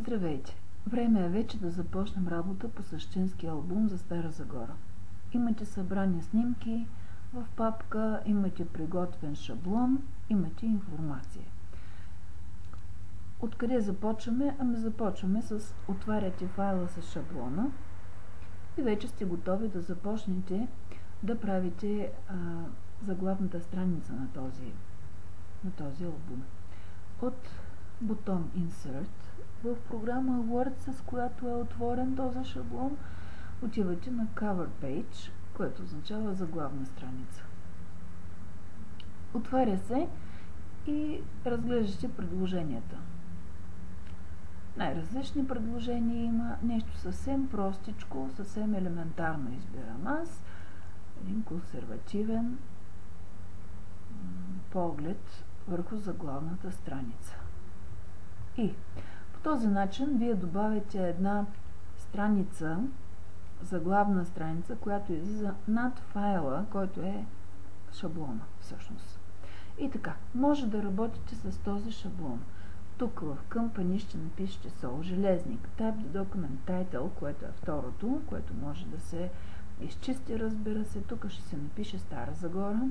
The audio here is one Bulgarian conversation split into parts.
Здравейте! Време е вече да започнем работа по същински албум за Стара Загора. Имате събрани снимки в папка, имате приготвен шаблон, имате информация. Откъде започваме? Започваме с отваряте файла с шаблона и вече сте готови да започнете да правите заглавната страница на този албум. От бутон Insert в програма Word, с която е отворен този шаблон, отивате на Cover Page, което означава заглавна страница. Отваря се и разглеждате предложенията. Най-различни предложения има, нещо съвсем простичко, съвсем елементарно избирам аз, един консервативен поглед върху заглавната страница. И по този начин вие добавяте една страница, заглавна страница, която излиза над файла, който е шаблона всъщност. И така, може да работите с този шаблон. Тук в Company ще напишете Сол Железник, Type the Document Title, което е второто, което може да се изчисти, разбира се. Тук ще се напише Стара Загора.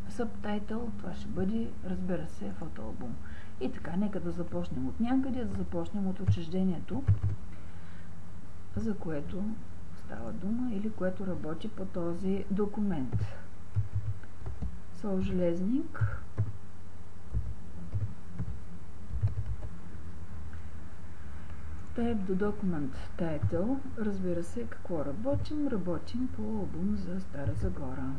Subtitle, това ще бъде, разбира се, фотоалбум. И така, нека да започнем от някъде, да започнем от учреждението, за което става дума или което работи по този документ. Сол Железник. Type the Document Title. Разбира се, какво работим? Работим по албум за Стара Загора.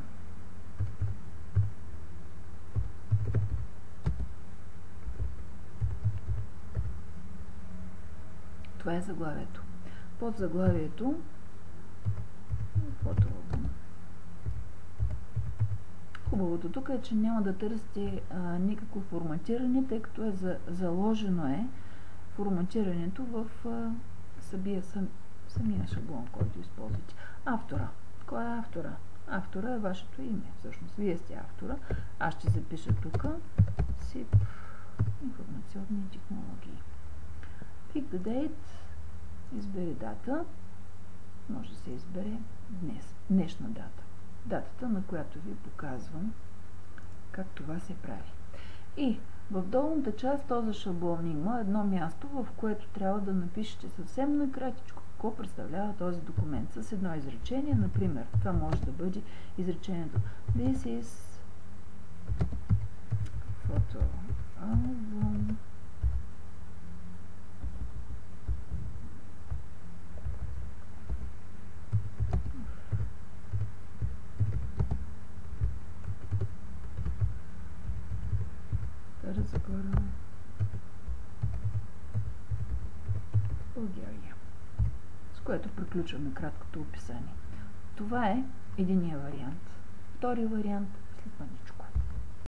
Това е заглавието. Под заглавието фотоалбум. Хубавото тук е, че няма да търсите никакво форматиране, тъй като заложено форматирането в самия шаблон, който използвате. Автора. Кой е автора? Автора е вашето име. Всъщност, вие сте автора. Аз ще запиша тук СИП информационни технологии. Pick the date. Избери дата. Може да се избере днешна дата. Датата, на която ви показвам как това се прави. И в долната част този шаблон има едно място, в което трябва да напишете съвсем накратичко какво представлява този документ с едно изречение. Например, това може да бъде изречението This is photo album Стара Загора, България, с което приключваме краткото описание. Това е единия вариант. Втори вариант след маничко.